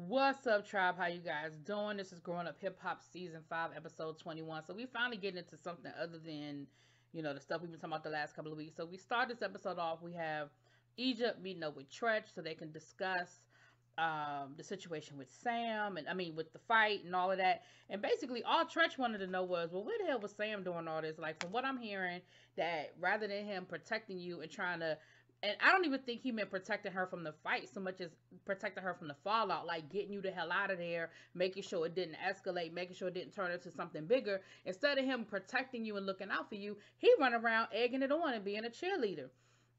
What's up, tribe? How you guys doing? This is Growing Up Hip Hop Season 5, Episode 21. So we finally getting into something other than, the stuff we've been talking about the last couple of weeks. So we start this episode off. We have Egypt meeting up with Tretch so they can discuss the situation with Sam and with the fight and all of that. And basically all Tretch wanted to know was, well, where the hell was Sam doing all this? Like, from what I'm hearing, that rather than him protecting you and trying to, and I don't even think he meant protecting her from the fight so much as protecting her from the fallout, like getting you the hell out of there, making sure it didn't escalate, making sure it didn't turn into something bigger. Instead of him protecting you and looking out for you, he run around egging it on and being a cheerleader.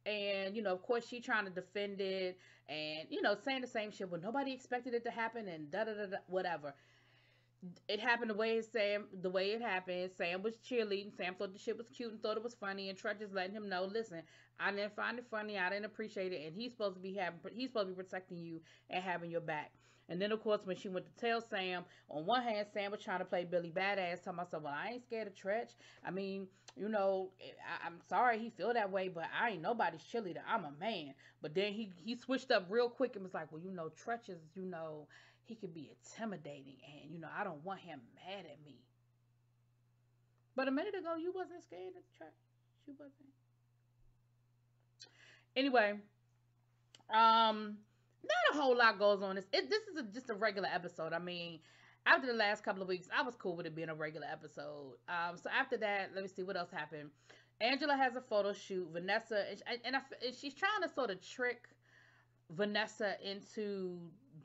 And, of course, she trying to defend it and, saying the same shit. Well, nobody expected it to happen and da-da-da-da, whatever. It happened the way it happened. Sam was cheerleading. Sam thought the shit was cute and thought it was funny. And Trudge is letting him know, listen, I didn't find it funny. I didn't appreciate it. And he's supposed to be protecting you and having your back. And then, of course, when she went to tell Sam, on one hand, Sam was trying to play Billy Badass, telling myself, well, I ain't scared of Tretch. I'm sorry he feel that way, but I ain't nobody's cheerleader. I'm a man. But then he switched up real quick and was like, well, Tretch is, he could be intimidating, and I don't want him mad at me. But a minute ago, you wasn't scared of Tretch. You wasn't. Anyway, not a whole lot goes on. This is just a regular episode. After the last couple of weeks, I was cool with it being a regular episode. So after that, let me see what else happened. Angela has a photo shoot. Vanessa and she's trying to sort of trick Vanessa into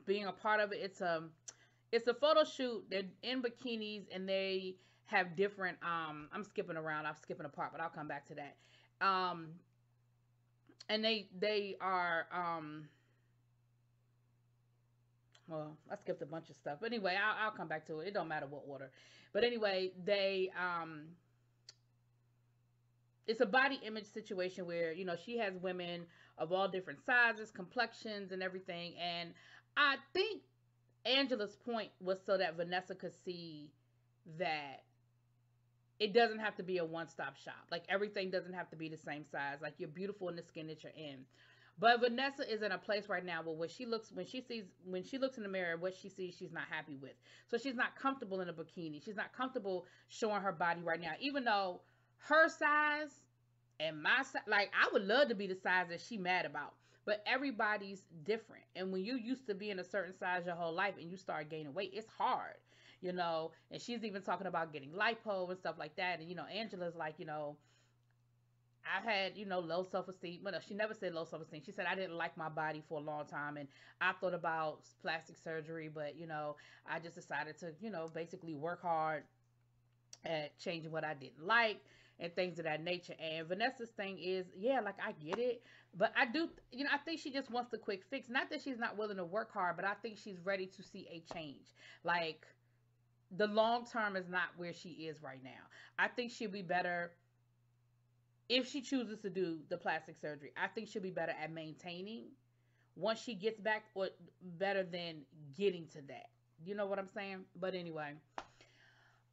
being a part of it. It's a photo shoot. They're in bikinis and they have different I'm skipping around. I'm skipping a part, but I'll come back to that. And they are well, I skipped a bunch of stuff. But anyway, I'll come back to it. It don't matter what order. But anyway, it's a body image situation where, she has women of all different sizes, complexions, and everything. And I think Angela's point was so that Vanessa could see that it doesn't have to be a one-stop shop. Like, everything doesn't have to be the same size. Like, you're beautiful in the skin that you're in. But Vanessa is in a place right now where when she looks in the mirror, what she sees, she's not happy with. So she's not comfortable in a bikini. She's not comfortable showing her body right now, even though her size and my size, like, I would love to be the size that she mad about. But everybody's different. And when you used to be in a certain size your whole life and you start gaining weight, it's hard, And she's even talking about getting lipo and stuff like that. And, Angela's like, I've had, low self-esteem. Well, no, she never said low self-esteem. She said, I didn't like my body for a long time. And I thought about plastic surgery, but, I just decided to, basically work hard at changing what I didn't like and things of that nature. And Vanessa's thing is, yeah, like, I get it. But I do, I think she just wants the quick fix. Not that she's not willing to work hard, but I think she's ready to see a change. Like, the long term is not where she is right now. I think she'll be better if she chooses to do the plastic surgery. I think she'll be better at maintaining once she gets back, or better than getting to that. You know what I'm saying? But anyway,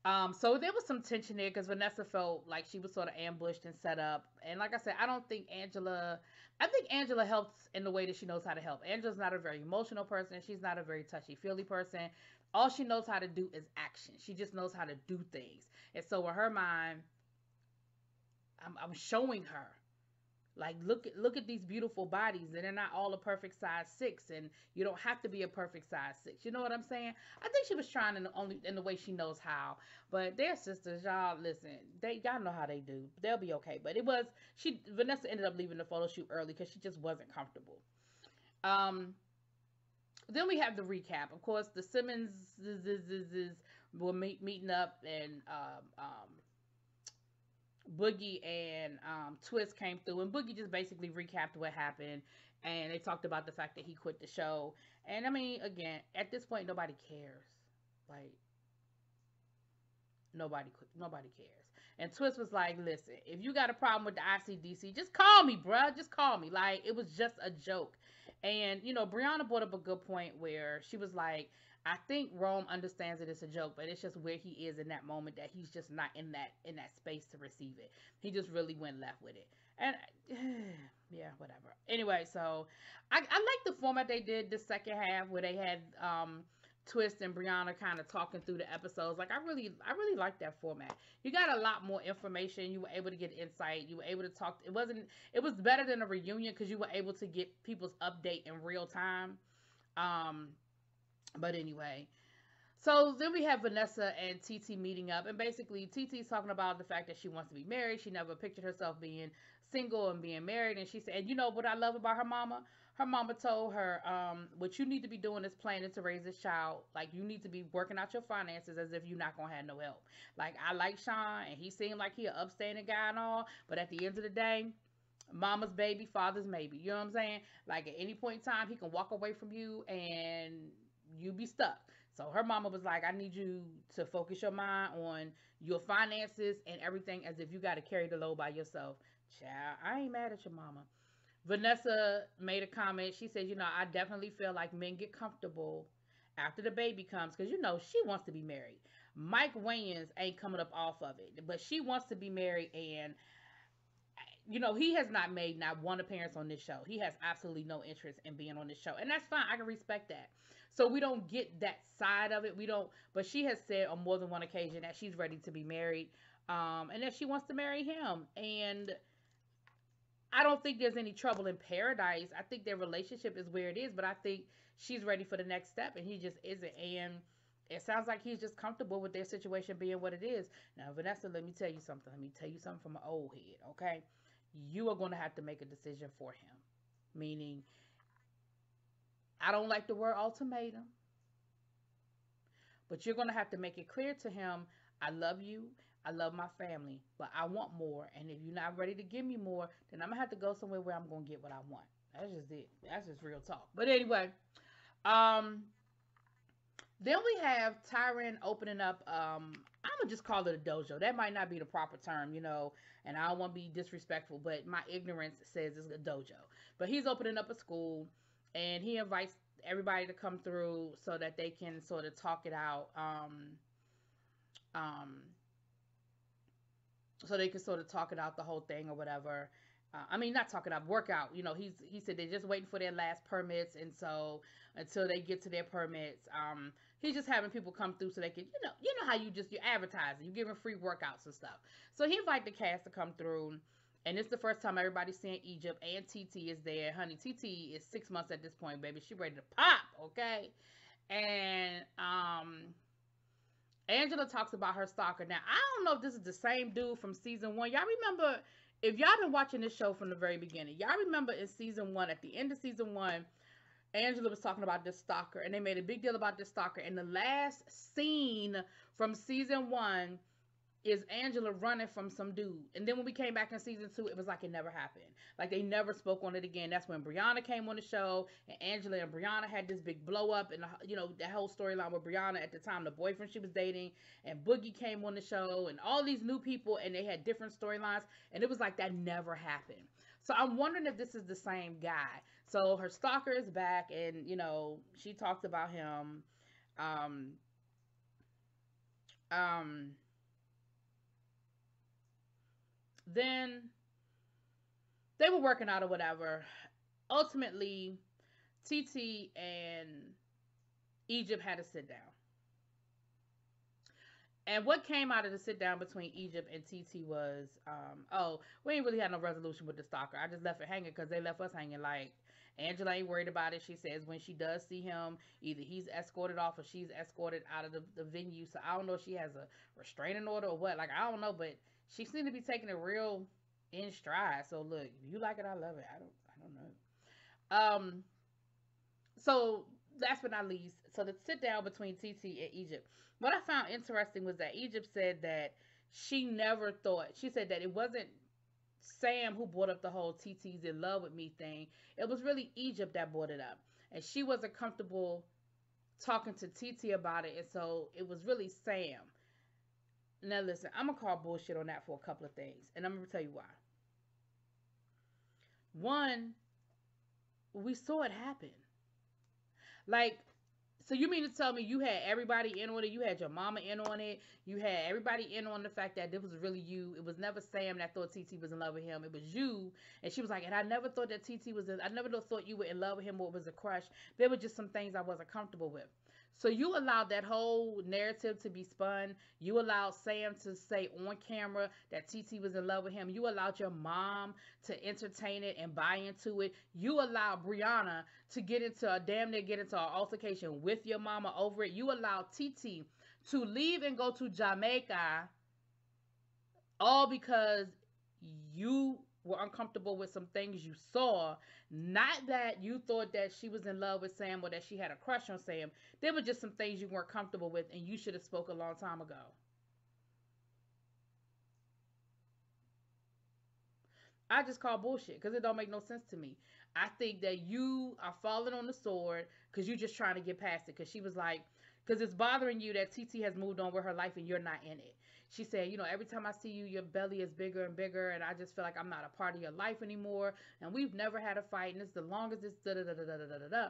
so there was some tension there because Vanessa felt like she was sort of ambushed and set up. And like I said, I think Angela helps in the way that she knows how to help. Angela's not a very emotional person. She's not a very touchy-feely person. All she knows how to do is action. She just knows how to do things. And so in her mind, I'm showing her, like, look at these beautiful bodies, and they're not all a perfect size 6, and you don't have to be a perfect size 6. You know what I'm saying? I think she was trying in the way she knows how. But they're sisters, y'all. Listen, y'all know how they do. They'll be okay. But Vanessa ended up leaving the photo shoot early because she just wasn't comfortable. Then we have the recap. Of course, the Simmons were meeting up, and Boogie and Twixt came through, and Boogie just basically recapped what happened, and they talked about the fact that he quit the show. And again, at this point, nobody cares. Like, nobody cares. And Twixt was like, listen, if you got a problem with the ICDC, just call me, bruh. Just call me. Like, it was just a joke. And, Brianna brought up a good point where she was like, I think Rome understands that it's a joke, but it's just where he is in that moment that he's just not in that space to receive it. He just really went left with it. And yeah, whatever. Anyway, so I like the format they did the second half where they had Twist and Brianna kind of talking through the episodes. Like I really like that format. You got a lot more information. You were able to get insight. You were able to talk. It was better than a reunion because you were able to get people's update in real time. Um, but anyway, so then we have Vanessa and TT meeting up, and basically TT's talking about the fact that she wants to be married. She never pictured herself being single and being married, and she said, and you know what I love about her mama? Her mama told her, what you need to be doing is planning to raise this child. Like you need to be working out your finances as if you're not gonna have no help. Like I like Sean, and he seemed like he an upstanding guy and all, but at the end of the day, mama's baby, father's maybe. You know what I'm saying? Like at any point in time, he can walk away from you and you be stuck. So her mama was like, I need you to focus your mind on your finances and everything as if you got to carry the load by yourself. Child, I ain't mad at your mama. Vanessa made a comment. She said, I definitely feel like men get comfortable after the baby comes because, she wants to be married. Mike Wayans ain't coming up off of it, but she wants to be married, and he has not made not one appearance on this show. He has absolutely no interest in being on this show. And that's fine. I can respect that. So we don't get that side of it. We don't, but she has said on more than one occasion that she's ready to be married. And that she wants to marry him. And I don't think there's any trouble in paradise. I think their relationship is where it is, but I think she's ready for the next step and he just isn't. And it sounds like he's just comfortable with their situation being what it is. Now, Vanessa, let me tell you something. Let me tell you something from an old head, okay? You are going to have to make a decision for him. Meaning, I don't like the word ultimatum, but you're going to have to make it clear to him, I love you, I love my family, but I want more. And if you're not ready to give me more, then I'm going to have to go somewhere where I'm going to get what I want. That's just it. That's just real talk. But anyway, then we have Tyron opening up, I'm going to just call it a dojo. That might not be the proper term, and I don't want to be disrespectful, but my ignorance says it's a dojo. But he's opening up a school, and he invites everybody to come through so that they can sort of talk it out. So they can sort of talk it out, the whole thing or whatever. I mean, not talk it out, work out. He said they're just waiting for their last permits, and so until they get to their permits, he's just having people come through so they can, how you're advertising, you're giving free workouts and stuff. So he invited the cast to come through, and it's the first time everybody's seeing Egypt, and TT is there. Honey, TT is 6 months at this point, baby. She ready to pop, okay? And Angela talks about her stalker. Now, I don't know if this is the same dude from season 1. Y'all remember, if y'all been watching this show from the very beginning, y'all remember in season 1, at the end of season 1, Angela was talking about this stalker, and they made a big deal about this stalker. And the last scene from season 1 is Angela running from some dude. And then when we came back in season 2, it was like it never happened. Like they never spoke on it again. That's when Brianna came on the show, and Angela and Brianna had this big blow up, and that whole storyline with Brianna at the time, the boyfriend she was dating, and Boogie came on the show, and all these new people, and they had different storylines, and it was like that never happened. So I'm wondering if this is the same guy. So her stalker is back, and she talks about him. Then they were working out or whatever. Ultimately, TT and Egypt had to sit down. And what came out of the sit down between Egypt and TT was, we ain't really had no resolution with the stalker. I just left it hanging because they left us hanging. Like, Angela ain't worried about it. She says when she does see him, either he's escorted off or she's escorted out of the venue. So I don't know if she has a restraining order or what. Like, I don't know, but she seemed to be taking it real in stride. So look, if you like it, I love it. I don't know. So last but not least, so the sit down between TT and Egypt. What I found interesting was that Egypt said that she never thought, she said that it wasn't Sam who brought up the whole TT's in love with me thing. It was really Egypt that brought it up. And she wasn't comfortable talking to TT about it. And so it was really Sam. Now listen, I'm going to call bullshit on that for a couple of things. And I'm going to tell you why. One, we saw it happen. Like, So you mean to tell me you had everybody in on it? You had your mama in on it. You had everybody in on the fact that this was really you. It was never Sam that thought TT was in love with him. It was you. And she was like, and I never thought that TT was in, I never thought you were in love with him or it was a crush. There were just some things I wasn't comfortable with. So you allowed that whole narrative to be spun. You allowed Sam to say on camera that TT was in love with him. You allowed your mom to entertain it and buy into it. You allowed Brianna to get into a damn near get into an altercation with your mama over it. You allowed TT to leave and go to Jamaica all because you were uncomfortable with some things you saw. Not that you thought that she was in love with Sam or that she had a crush on Sam. There were just some things you weren't comfortable with and you should have spoke a long time ago. I just call bullshit because it don't make no sense to me. I think that you are falling on the sword because you're just trying to get past it. Because she was like, because it's bothering you that TT has moved on with her life and you're not in it. She said, you know, every time I see you, your belly is bigger and bigger, and I just feel like I'm not a part of your life anymore. And we've never had a fight, and it's the longest. It's da da da da da da da da.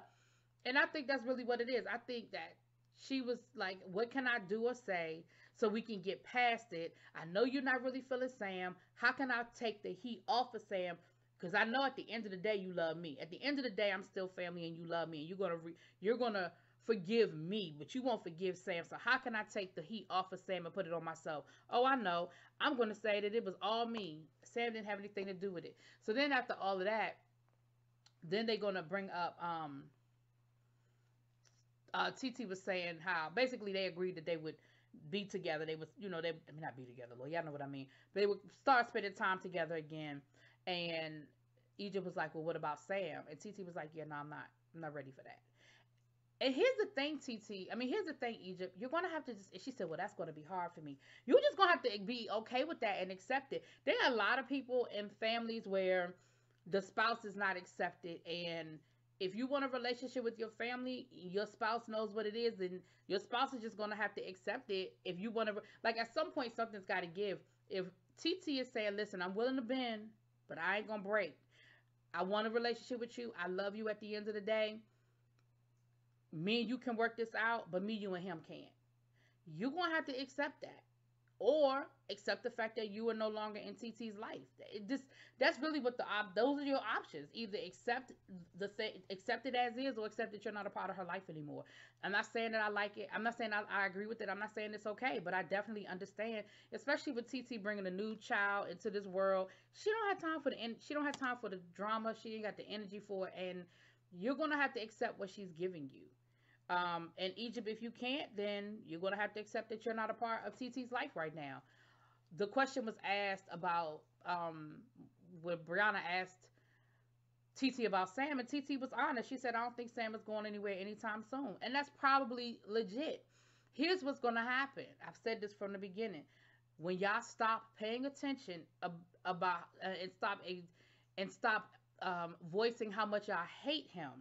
And I think that's really what it is. I think that she was like, what can I do or say so we can get past it? I know you're not really feeling Sam. How can I take the heat off of Sam? Because I know at the end of the day you love me. At the end of the day, I'm still family and you love me, and you're gonna forgive me, but you won't forgive Sam. So how can I take the heat off of Sam and put it on myself? Oh, I know. I'm gonna say that it was all me. Sam didn't have anything to do with it. So then after all of that, then they're gonna bring up TT was saying how basically they agreed that they would be together. They was, you know, they, I mean, not be together, Lord, y'all know what I mean. They would start spending time together again. And Egypt was like, well, what about Sam? And TT was like, yeah, no, I'm not ready for that. And here's the thing, TT. I mean, here's the thing, Egypt. You're gonna have to just. And she said, well, that's gonna be hard for me. You're just gonna have to be okay with that and accept it. There are a lot of people in families where the spouse is not accepted, and if you want a relationship with your family, your spouse knows what it is, and your spouse is just gonna have to accept it. If you want to, like, at some point, something's got to give. If TT is saying, listen, I'm willing to bend, but I ain't gonna break. I want a relationship with you. I love you at the end of the day. Me and you can work this out, but me, you, and him can't. You're going to have to accept that. Or accept the fact that you are no longer in TT's life. That's really what those are your options. Either accept it as is, or accept that you're not a part of her life anymore. I'm not saying that I like it. I'm not saying I agree with it. I'm not saying it's okay, but I definitely understand, especially with TT bringing a new child into this world. She don't have time for the drama. She ain't got the energy for it, and you're gonna have to accept what she's giving you. And Egypt, if you can't, then you're going to have to accept that you're not a part of TT's life right now. The question was asked about when Brianna asked TT about Sam, and TT was honest. She said, I don't think Sam is going anywhere anytime soon. And that's probably legit. Here's what's going to happen. I've said this from the beginning. When y'all stop paying attention about and stop voicing how much y'all hate him,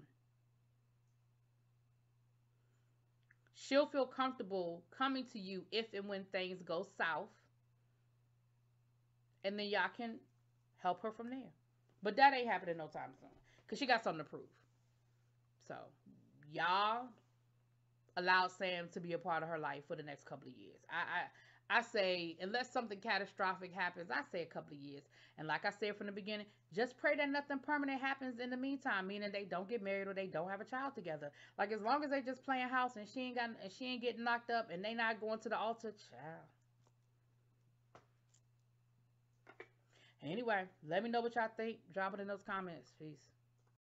she'll feel comfortable coming to you if and when things go south. And then y'all can help her from there. But that ain't happening no time soon. Because she got something to prove. So, y'all allow Sam to be a part of her life for the next couple of years. I say, unless something catastrophic happens, I say a couple of years. And like I said from the beginning, just pray that nothing permanent happens in the meantime, meaning they don't get married or they don't have a child together. Like, as long as they just playing house and she ain't getting knocked up and they not going to the altar, child. Anyway, let me know what y'all think. Drop it in those comments. Peace.